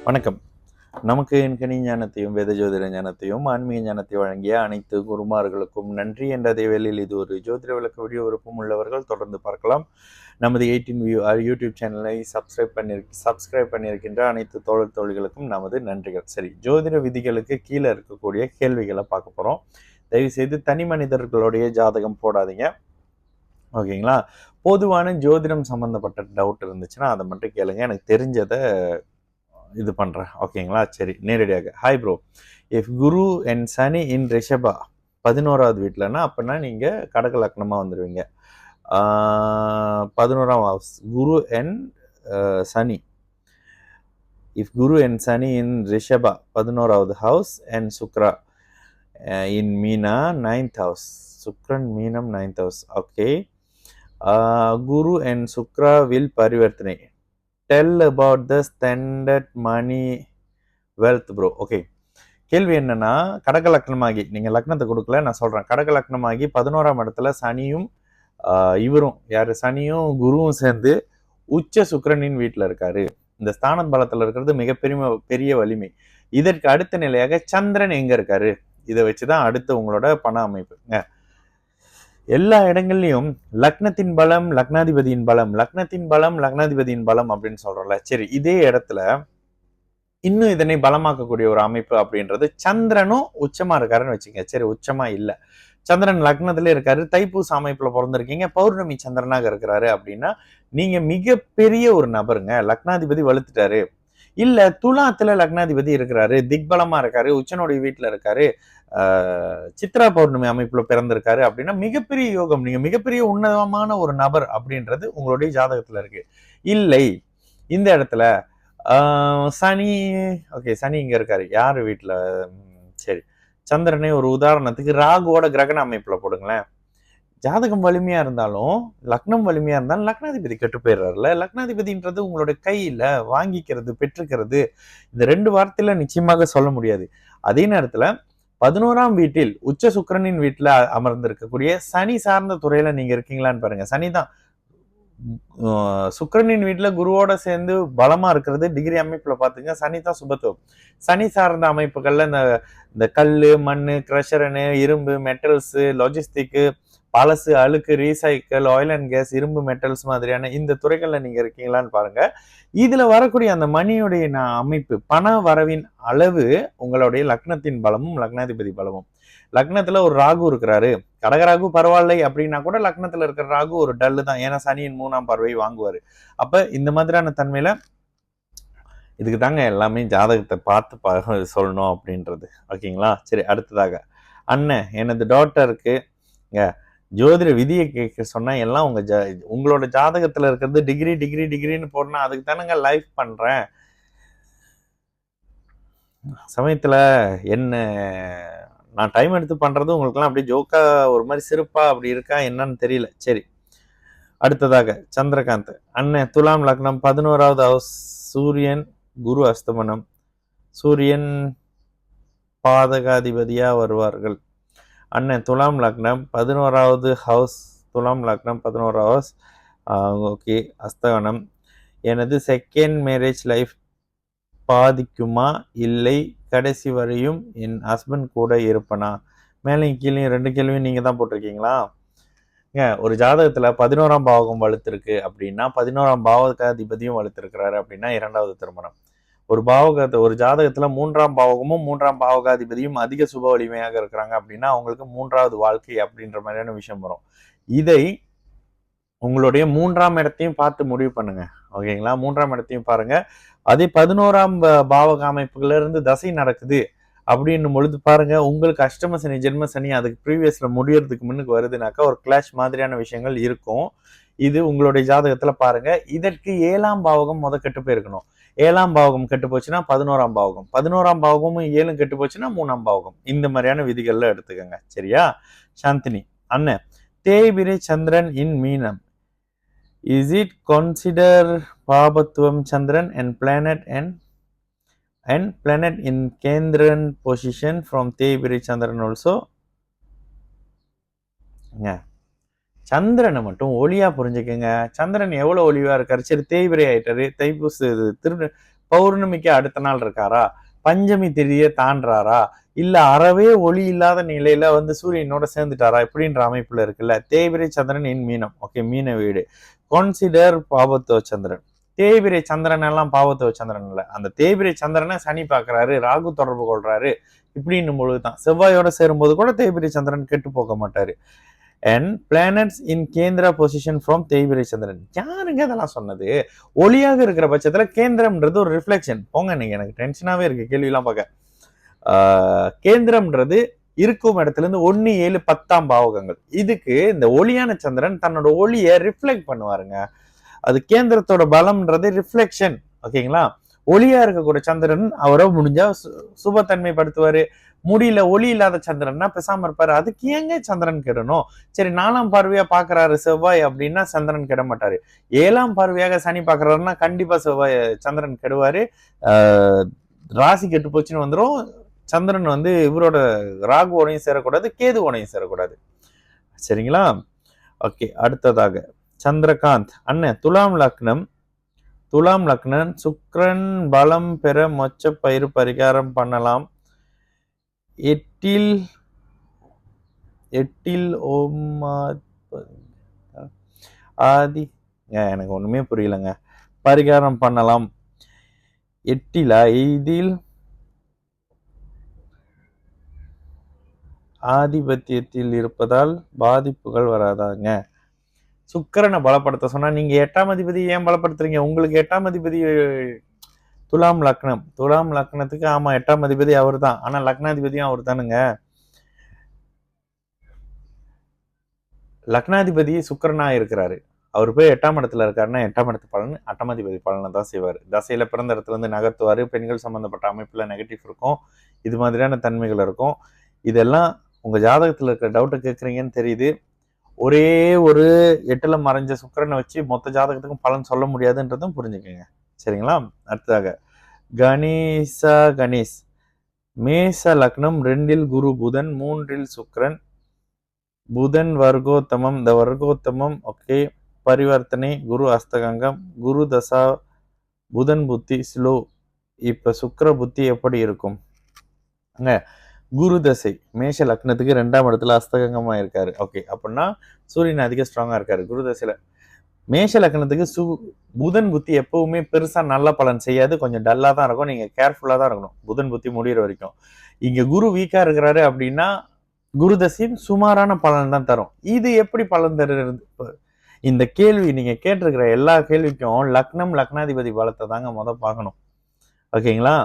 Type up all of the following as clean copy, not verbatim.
வணக்கம். நமக்கு எண்கணி ஞானத்தையும், வேத ஜோதிட ஞானத்தையும், ஆன்மீக ஞானத்தை வழங்கிய அனைத்து குருமார்களுக்கும் நன்றி என்ற அதேவேளையில் இது ஒரு ஜோதிட விளக்க வீடியோ விருப்பம் உள்ளவர்கள் தொடர்ந்து பார்க்கலாம். நமது 18 வியூ யூடியூப் சேனலை சப்ஸ்கிரைப் பண்ணியிருக்கின்ற அனைத்து தோழர் தோழிகளுக்கும் நமது நன்றிகள். சரி, ஜோதிட விதிகளுக்கு கீழே இருக்கக்கூடிய கேள்விகளை பார்க்க போகிறோம். தயவுசெய்து தனி மனிதர்களுடைய ஜாதகம் போடாதீங்க, ஓகேங்களா? பொதுவான ஜோதிடம் சம்மந்தப்பட்ட டவுட் இருந்துச்சுன்னா அதை மட்டும் கேளுங்க. எனக்கு தெரிஞ்சதை இது பண்ணுறேன், ஓகேங்களா? சரி, நேரடியாக. Hi bro, if Guru and Shani in Rishaba 11வது வீட்டிலன்னா அப்படின்னா நீங்கள் கடக லக்னமாக வந்துடுவீங்க. 11ஆம் house Guru and Shani. If Guru and Shani in Rishaba 11வது house and Shukra in Meena 9th house. சுக்ரன் மீனம் 9th house. Okay, Guru and Shukra will பரிவர்த்தனை. Tell about the standard money wealth bro. Okay, கேள்வி என்னன்னா, கடக லக்னமாகி, நீங்க லக்னத்தை கொடுக்கல, நான் சொல்றேன். கடக லக்னமாகி 11ஆம் இடத்துல சனியும் இவரும் யாரு, சனியும் குருவும் சேர்ந்து உச்ச சுக்கிரனின் வீட்டில் இருக்காரு. இந்த ஸ்தான பலத்தில் இருக்கிறது மிகப்பெரிய வலிமை. இதற்கு அடுத்த நிலையாக சந்திரன் எங்க இருக்காரு, இதை வச்சுதான் அடுத்து உங்களோட பண அமைப்புங்க. எல்லா இடங்கள்லையும் லக்னத்தின் பலம், லக்னாதிபதியின் பலம், லக்னத்தின் பலம், லக்னாதிபதியின் பலம் அப்படின்னு சொல்றோம்ல. சரி, இதே இடத்துல இன்னும் இதனை பலமாக்கக்கூடிய ஒரு அமைப்பு அப்படின்றது சந்திரனும் உச்சமா இருக்காருன்னு வச்சுங்க. சரி, உச்சமா இல்ல, சந்திரன் லக்னத்துல இருக்காரு, தைப்பூச அமைப்புல பிறந்திருக்கீங்க, பௌர்ணமி சந்திரனாக இருக்கிறாரு அப்படின்னா நீங்க மிகப்பெரிய ஒரு நபருங்க. லக்னாதிபதி வலுத்துட்டாரு. இல்ல துலாத்துல லக்னாதிபதி இருக்கிறாரு, திக்பலமா இருக்காரு, உச்சனுடைய வீட்டுல இருக்காரு, சித்ரா பௌர்ணமி அமைப்புல பிறந்திருக்காரு அப்படின்னா மிகப்பெரிய யோகம், நீங்க மிகப்பெரிய உன்னதமான ஒரு நபர் அப்படின்றது உங்களுடைய ஜாதகத்துல இருக்கு. இல்லை, இந்த இடத்துல சனி, ஓகே, சனி இங்க இருக்காரு, யாரு வீட்டுல? சரி, சந்திரனை ஒரு உதாரணத்துக்கு ராகுவோட கிரகண அமைப்புல போடுங்களேன். ஜாதகம் வலிமையா இருந்தாலும், லக்னம் வலிமையா இருந்தாலும் லக்னாதிபதி கெட்டு போயிடுறாருல. லக்னாதிபதின்றது உங்களுடைய கையில வாங்கிக்கிறது, பெற்றுக்கிறது, இந்த 2 வார்த்தையில நிச்சயமாக சொல்ல முடியாது. அதே நேரத்துல 11ஆம் வீட்டில் உச்ச சுக்கிரனின் வீட்டுல அமர்ந்திருக்கக்கூடிய சனி சார்ந்த துறையில நீங்க இருக்கீங்களான்னு பாருங்க. சனி தான் சுக்கிரனின் வீட்டுல குருவோட சேர்ந்து பலமா இருக்கிறது. டிகிரி அமைப்புல பாத்தீங்கன்னா சனி தான் சுபத்துவம். சனி சார்ந்த அமைப்புகள்ல இந்த கல்லு, மண்ணு, கிரஷரனு, இரும்பு, மெட்டல்ஸ், லாஜிஸ்டிக்கு, பழசு, அழுக்கு, ரீசைக்கிள், ஆயில் அண்ட் கேஸ், இரும்பு, மெட்டல்ஸ் மாதிரியான இந்த துறைகள்ல நீங்க இருக்கீங்களான்னு பாருங்க. இதுல வரக்கூடிய அந்த மணியுடைய அமைப்பு, பண வரவின் அளவு உங்களுடைய லக்னத்தின் பலமும் லக்னாதிபதி பலமும். லக்னத்துல ஒரு ராகு இருக்கிறாரு, கடகராகு பரவாயில்லை அப்படின்னா கூட லக்னத்துல இருக்கிற ராகு ஒரு டல்லு தான், ஏன்னா சனியின் 3ஆம் பார்வை வாங்குவாரு. அப்ப இந்த மாதிரியான தன்மையில இதுக்கு தாங்க எல்லாமே ஜாதகத்தை பார்த்து சொல்லணும் அப்படின்றது, ஓகேங்களா? சரி, அடுத்ததாக அண்ணன், எனது டாட்டருக்கு ஜோதிட விதியை கேட்க சொன்னா எல்லாம் உங்களோட ஜாதகத்துல இருக்கிறது டிகிரின்னு போடனா அதுக்கு தானங்க லைஃப் பண்றேன். சமயத்துல என்ன நான் டைம் எடுத்து பண்றது உங்களுக்குலாம் அப்படியே ஜோக்கா ஒரு மாதிரி சிறப்பா அப்படி இருக்கா என்னன்னு தெரியல. சரி, அடுத்ததாக சந்திரகாந்த், அண்ணன் துலாம் லக்னம் 11வது ஹவுஸ், சூரியன் குரு அஸ்தமனம், சூரியன் பாதகாதிபதியா வருவார்கள். அண்ணன் துலாம் லக்னம் 11வது ஹவுஸ், துலாம் லக்னம் 11வது ஹவுஸ், ஓகே, அஸ்தகனம். எனது செகண்ட் மேரேஜ் லைஃப் பாதிக்குமா, இல்லை கடைசி வரையும் என் ஹஸ்பண்ட் கூட இருப்பனா? மேலையும் கீழே 2 கேள்வியும் நீங்க தான் போட்டிருக்கீங்களா? ஒரு ஜாதகத்துல 11ஆம் பாவகம் வலுத்திருக்கு அப்படின்னா, 11ஆம் பாவகாதிபதியும் வலுத்திருக்கிறாரு அப்படின்னா 2வது திருமணம். ஒரு ஜாதகத்துல 3ஆம் பாவகமும் 3ஆம் பாவகாதிபதியும் அதிக சுப வலிமையாக இருக்கிறாங்க அப்படின்னா அவங்களுக்கு 3வது வாழ்க்கை அப்படின்ற மாதிரியான விஷயம் வரும். இதை உங்களுடைய 3ஆம் இடத்தையும் பார்த்து முடிவு பண்ணுங்க, ஓகேங்களா? 3ஆம் இடத்தையும் பாருங்க. அதே 11ஆம் பாவக அமைப்புல இருந்து தசை நடக்குது அப்படின்னும் பொழுது பாருங்க, உங்களுக்கு அஷ்டம சனி, ஜென்ம சனி அதுக்கு ப்ரீவியஸ்ல முடியறதுக்கு முன்னுக்கு வருதுனாக்கா ஒரு கிளாஷ் மாதிரியான விஷயங்கள் இருக்கும். இது உங்களுடைய ஜாதகத்துல பாருங்க. இதற்கு 7ஆம் பாவகம் கெட்டு போயிருக்கணும். 7ஆம் பாவகம் கெட்டு போச்சுன்னா 11ஆம் பாவகம், 11ஆம் பாவகமும் 7 கெட்டு போச்சுன்னா 3ஆம் பாவகம். இந்த மாதிரியான விதிகள்ல எடுத்துக்கங்க, சரியா? சாந்தினி, அண்ணன் தேய்பிரை சந்திரன் இன் மீனம், is it consider பாபத்துவம் Chandran and planet in Kendran position from தேய்பிரை சந்திரன் also? சந்திரனை மட்டும் ஒளியா புரிஞ்சுக்கங்க. சந்திரன் எவ்வளவு ஒளிவா இருக்காரு. சரி, தேய்பிரை ஆயிட்டாரு, தைப்பூச பௌர்ணமிக்கு அடுத்த நாள் இருக்காரா, பஞ்சமி திதியை தாண்டாரா, இல்ல அறவே ஒளி இல்லாத நிலையில வந்து சூரியனோட சேர்ந்துட்டாரா, இப்படின்ற அமைப்புல இருக்குல்ல. தேய்பிரை சந்திரன் இன் மீனம். ஓகே, மீன வீடு. கான்சிடர் பாவத்துவ சந்திரன். தேய்பிரை சந்திரன் எல்லாம் பாவத்துவ சந்திரன் இல்ல, அந்த தேய்பிரை சந்திரனை சனி பாக்குறாரு, ராகு தொடர்பு கொள்றாரு, இப்படின்னும் பொழுதுதான். செவ்வாயோட சேரும்போது கூட தேய்பிரை சந்திரன் கெட்டு போக மாட்டாரு. And planets in Kendra position from தேய்பிரை சந்திரன். யாருங்க அதெல்லாம் சொன்னது? ஒளியாக இருக்கிற பட்சத்துல கேந்திரம்ன்றது ஒரு ரிஃப்ளெக்ஷன். போங்க, நீங்க எனக்கு டென்ஷனாவே இருக்கு கேள்வியெல்லாம் பார்க்க. கேந்திரம்ன்றது இருக்கும் இடத்துல இருந்து 1, 7, 10 பாவகங்கள். இதுக்கு இந்த ஒளியான சந்திரன் தன்னோட ஒளியை ரிஃப்ளெக்ட் பண்ணுவாருங்க. அது கேந்திரத்தோட பலம்ன்றது ரிஃப்ளெக்ஷன். ஓகேங்களா? ஒளியா இருக்கக்கூடிய சந்திரன் அவரை முடிஞ்சா சுபத்தன்மைப்படுத்துவாரு. முடியல, ஒளி இல்லாத சந்திரன்னா பேசாம இருப்பாரு. அதுக்கு ஏங்க சந்திரன் கெடணும்? சரி, 4ஆம் பார்வையா பாக்குறாரு செவ்வாய் அப்படின்னா சந்திரன் கெட மாட்டாரு. 7ஆம் பார்வையாக சனி பாக்குறாருன்னா கண்டிப்பா செவ்வாய் சந்திரன் கெடுவாரு. ராசி கெட்டு போச்சுன்னு வந்துடும். சந்திரன் வந்து இவரோட ராகுவோடையும் சேரக்கூடாது, கேதுவோடையும் சேரக்கூடாது. சரிங்களா? ஓகே, அடுத்ததாக சந்திரகாந்த். அண்ணன் துலாம் லக்னம். துலாம் லக்னம் சுக்கிரன் பலம் பெற மொச்ச பயிர் பரிகாரம் பண்ணலாம். எட்டில் ஆதி எனக்கு ஒண்ணுமே புரியலங்க. பரிகாரம் பண்ணலாம். எட்டிலா இதில் ஆதிபத்தியத்தில் இருப்பதால் பாதிப்புகள் வராதாங்க. சுக்கிரனை பலப்படுத்த சொன்னா நீங்க 8ஆம் அதிபதி ஏன் பலப்படுத்துறீங்க? உங்களுக்கு 8ஆம் அதிபதி துலாம் லக்னம். துலாம் லக்னத்துக்கு ஆமா 8ஆம் அதிபதி அவர் தான். ஆனா லக்னாதிபதியும் அவர் தானுங்க. லக்னாதிபதி சுக்கிரனா இருக்கிறாரு. அவர் போய் 8ஆம் இடத்துல இருக்காருன்னா 8ஆம் இடத்து பலன் 8ஆம் அதிபதி பலனை தான் செய்வார். தசையில பிறந்த இடத்துல இருந்து நகர்த்துவாரு. பெண்கள் சம்பந்தப்பட்ட அமைப்புல நெகட்டிவ் இருக்கும். இது மாதிரியான தன்மைகள் இருக்கும். இதெல்லாம் உங்க ஜாதகத்துல இருக்கிற டவுட்டை கேட்குறீங்கன்னு தெரியுது. ஒரே ஒரு 8ல மறைஞ்ச சுக்கிரனை வச்சு மொத்த ஜாதகத்துக்கும் பலன் சொல்ல முடியாதுன்றதும் புரிஞ்சுக்கோங்க. சரிங்களா? அடுத்ததாக கணேஷ். மேச லக்னம் 2ல் குரு புதன், 3ல் சுக்கிரன். புதன் வர்க்கோத்தமம். இந்த வர்க்கோத்தமம் ஓகே. பரிவர்த்தனை குரு அஸ்தகங்கம். குரு தசா புதன் புத்தி ஸ்லோ. இப்ப சுக்கிர புத்தி எப்படி இருக்கும்? குரு தசை மேஷ லக்னத்துக்கு 2ஆம் இடத்துல அஸ்தகங்கமா இருக்காரு. ஓகே, அப்படின்னா சூரியன் அதிக ஸ்ட்ராங்கா இருக்காரு குரு தசையில. மேஷ லக்னத்துக்கு புதன் புத்தி எப்பவுமே பெருசா நல்ல பலன் செய்யாது, கொஞ்சம் டல்லா தான் இருக்கும். நீங்க கேர்ஃபுல்லா தான் இருக்கணும் புதன் புத்தி முடிகிற வரைக்கும். இங்க குரு வீக்கா இருக்கிறாரு அப்படின்னா குரு தசையும் சுமாரான பலன் தான் தரும். இது எப்படி பலன் தருகிறது? இந்த கேள்வி நீங்க கேட்டிருக்கிற எல்லா கேள்விக்கும் லக்னம் லக்னாதிபதி பலத்தை தாங்க பார்க்கணும். ஓகேங்களா?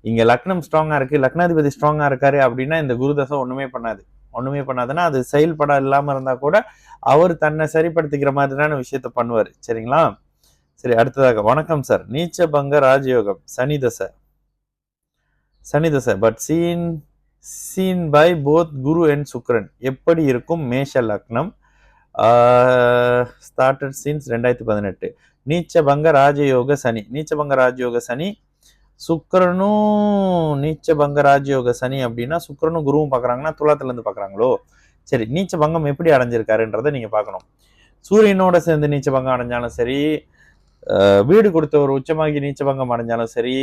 இங்க லக்னம் ஸ்ட்ராங்கா இருக்கு, லக்னாதிபதி ஸ்ட்ராங்கா இருக்காரு அப்படின்னா இந்த குருதசை ஒண்ணுமே பண்ணாதுன்னா அது செயல்பட இல்லாம இருந்தா கூட அவர் தன்னை சரிப்படுத்திக்கிற மாதிரியான விஷயத்த பண்ணுவாரு. சரிங்களா? சரி, அடுத்ததாக வணக்கம் சார். நீச்ச பங்க ராஜயோகம் சனி தசை but seen by both Guru and Sukkiran எப்படி இருக்கும்? மேஷ லக்னம் ஸ்டார்டட் சீன்ஸ் 2018. நீச்சபங்க ராஜயோக சனி சுக்கிரனும் நீச்சபங்க ராஜயோக சனி அப்படின்னா சுக்கிரனும் குருவும் பாக்குறாங்கன்னா துலாத்துல இருந்து பாக்குறாங்களோ? சரி, நீச்சபங்கம் எப்படி அடைஞ்சிருக்காருன்றதை நீங்க பார்க்கணும். சூரியனோட சேர்ந்து நீச்சபங்கம் அடைஞ்சாலும் சரி, வீடு கொடுத்த ஒரு உச்சமாகி நீச்சபங்கம் அடைஞ்சாலும் சரி,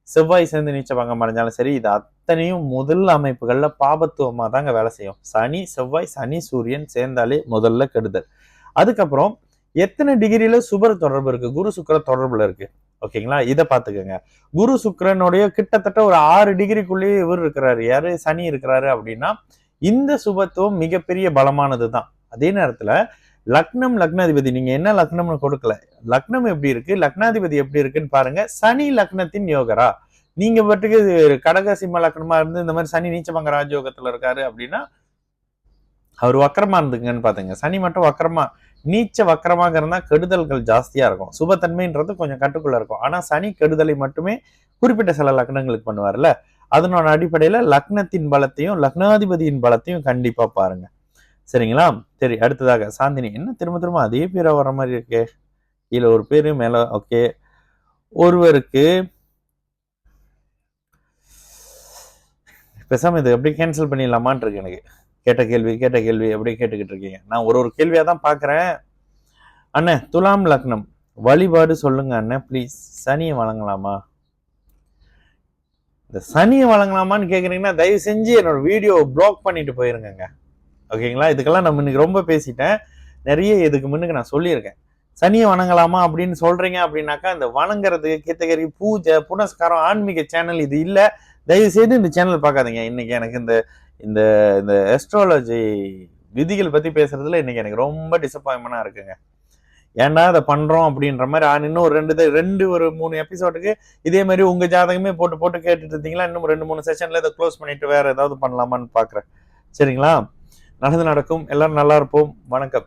செவ்வாய் சேர்ந்து நீச்சபங்கம் அடைஞ்சாலும் சரி, இது அத்தனையும் முதல் அமைப்புகள்ல பாபத்துவமா தாங்க வேலை செய்யும். சனி செவ்வாய் சனி சூரியன் சேர்ந்தாலே முதல்ல கெடுதல். அதுக்கப்புறம் எத்தனை டிகிரியில சுபர் தொடர்பு இருக்கு? குரு சுக்கிர தொடர்புல இருக்கு. ஓகேங்களா? இதை பார்த்துக்கோங்க. குரு சுக்கிரனுடைய கிட்டத்தட்ட ஒரு 6 டிகிரிக்குள்ளேயே இவர் இருக்கிறாரு. யாரு? சனி இருக்கிறாரு. அப்படின்னா இந்த சுபத்துவம் மிகப்பெரிய பலமானது தான். அதே நேரத்துல லக்னாதிபதி நீங்க என்ன லக்னம்னு கொடுக்கல, லக்னம் எப்படி இருக்கு, லக்னாதிபதி எப்படி இருக்குன்னு பாருங்க. சனி லக்னத்தின் யோகரா? நீங்க பட்டுக்கு கடக சிம்ம லக்னமா இருந்து இந்த மாதிரி சனி நீச்சபங்க ராஜயோகத்துல இருக்காரு அப்படின்னா அவர் வக்கரமா இருந்துங்கன்னு பாத்துங்க. சனி மட்டும் வக்கரமா நீச்ச வக்கரமாக இருந்தா கெடுதல்கள் ஜாஸ்தியா இருக்கும். சுபத்தன்மைன்றது கொஞ்சம் கட்டுக்குள்ள இருக்கும். ஆனா சனி கெடுதலை மட்டுமே குறிப்பிட்ட சில லக்னங்களுக்கு பண்ணுவார்ல, அதனோட அடிப்படையில லக்னத்தின் பலத்தையும் லக்னாதிபதியின் பலத்தையும் கண்டிப்பா பாருங்க. சரிங்களா? சரி, அடுத்ததாக சாந்தினி. என்ன திரும்ப அதே பேரா வர மாதிரி இருக்கே? கீழே ஒரு பேரு மேல ஓகே. ஒருவருக்கு பேசாம இதை எப்படி கேன்சல் பண்ணிடலாமான் இருக்கு எனக்கு. கேட்ட கேள்வி எப்படி கேட்டுக்கிட்டு இருக்கீங்க? நான் ஒரு கேள்வியா தான் பாக்குறேன். அண்ணே துலாம் லக்னம் வழிபாடு சொல்லுங்க அண்ணே ப்ளீஸ். சனியை வழங்கலாமா? இந்த சனியை வணங்கலாமான்னு கேட்குறீங்கன்னா தயவு செஞ்சு என்னோட வீடியோ ப்ளாக் பண்ணிட்டு போயிருங்க. ஓகேங்களா? இதுக்கெல்லாம் நம்ம இன்னைக்கு ரொம்ப பேசிட்டேன். நிறைய இதுக்கு முன்னுக்கு நான் சொல்லியிருக்கேன். சனியை வணங்கலாமா அப்படின்னு சொல்றீங்க அப்படின்னாக்கா, இந்த வணங்குறது, கீர்த்தகரி, பூஜை, புனஸ்காரம், ஆன்மீக சேனல் இது இல்லை. தயவு செய்து இந்த சேனல் பார்க்காதீங்க. இன்னைக்கு எனக்கு இந்த இந்த இந்த அஸ்ட்ராலஜி விதிகள் பத்தி பேசுறதுல இன்னைக்கு எனக்கு ரொம்ப டிசப்பாயின்மெண்டா இருக்குங்க. ஏன்டா இதை பண்றோம் அப்படின்ற மாதிரி இன்னும் ஒரு 3 எபிசோடுக்கு இதே மாதிரி உங்க ஜாதகமே போட்டு போட்டு கேட்டுட்டு இருந்தீங்களா, இன்னும் 2-3 செஷன்ல இதை க்ளோஸ் பண்ணிட்டு வேற ஏதாவது பண்ணலாமான்னு பாக்குறேன். சரிங்களா? நடந்து நடக்கும். எல்லாரும் நல்லா இருப்போம். வணக்கம்.